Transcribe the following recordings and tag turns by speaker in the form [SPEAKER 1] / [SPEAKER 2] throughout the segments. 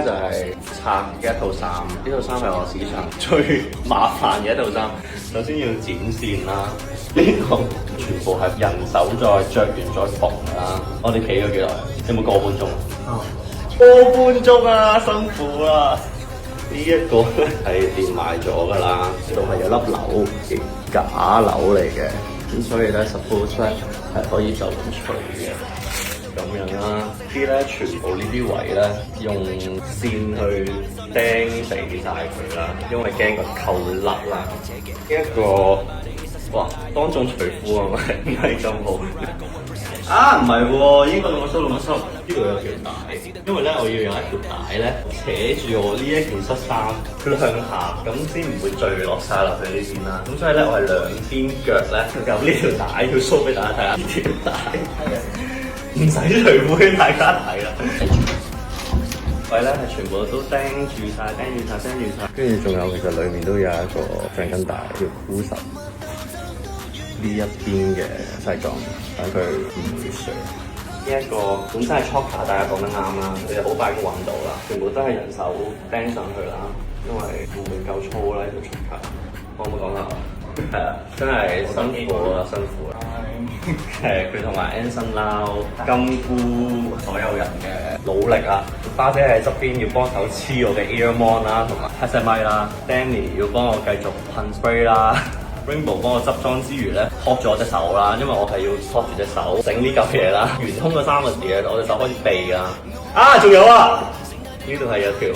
[SPEAKER 1] 就係拆嘅一套衫，呢套衫係我史上最麻煩嘅一套衫。首先要剪線啦，呢個全部係人手再着完再縫啦。我哋企咗幾耐？有冇個半鐘啊？個半鐘啊，辛苦啦！呢一個咧係電埋咗㗎啦，呢度係有粒鈕嘅假鈕嚟嘅，咁所以咧 suppose 咧係可以就咁除嘅。咁樣啦，啲咧全部呢啲位咧用線去釘死晒佢啦，因為驚個扣甩啦。呢一個哇，當眾除褲係咪唔係咁好？啊，唔係喎，應該用個梳，呢度有條帶，因為咧我要有一條帶咧扯住我呢一件恤衫向下，咁先唔會墜落晒落去呢邊啦。咁所以咧我係兩邊腳咧有呢條帶要 show 俾大家睇下，呢條帶唔使除褲俾大家睇啦。位咧係全部都釘住晒，跟住仲有其實裡面都有一個橡筋帶要箍實呢一邊嘅西裝，等佢唔會碎。呢一個本身係 choker， 大家講得啱啦，你哋好快已經揾到啦，全部都係人手釘上去啦，因為會唔會夠粗啦呢條 choker？可唔可以講下？係啊，真係辛苦啦，辛苦啦。佢同埋 Anson Lau、金菇所有人嘅努力啊！花姐喺側邊要幫手黐我嘅 earmon 啦，同埋 headset mic 啦 ，Danny 要幫我繼續噴 spray 啦。Rainbow 幫我執裝之餘咧，托住我隻手啦，因為我係要托住隻手整呢嚿嘢啦。圓通嗰3個字咧，我隻手開始痹啦。啊，仲有啊！呢度係有條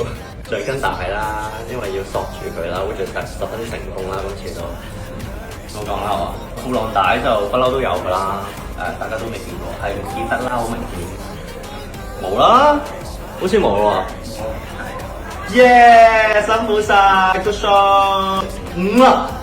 [SPEAKER 1] 橡筋帶啦，因為要索住佢啦，會十分之成功啦。今次都我講啦，褲浪帶就不嬲都有㗎啦。大家都未見過，係唔見得啦，好明顯。冇啦，好似冇喎。耶，辛苦晒，good shot。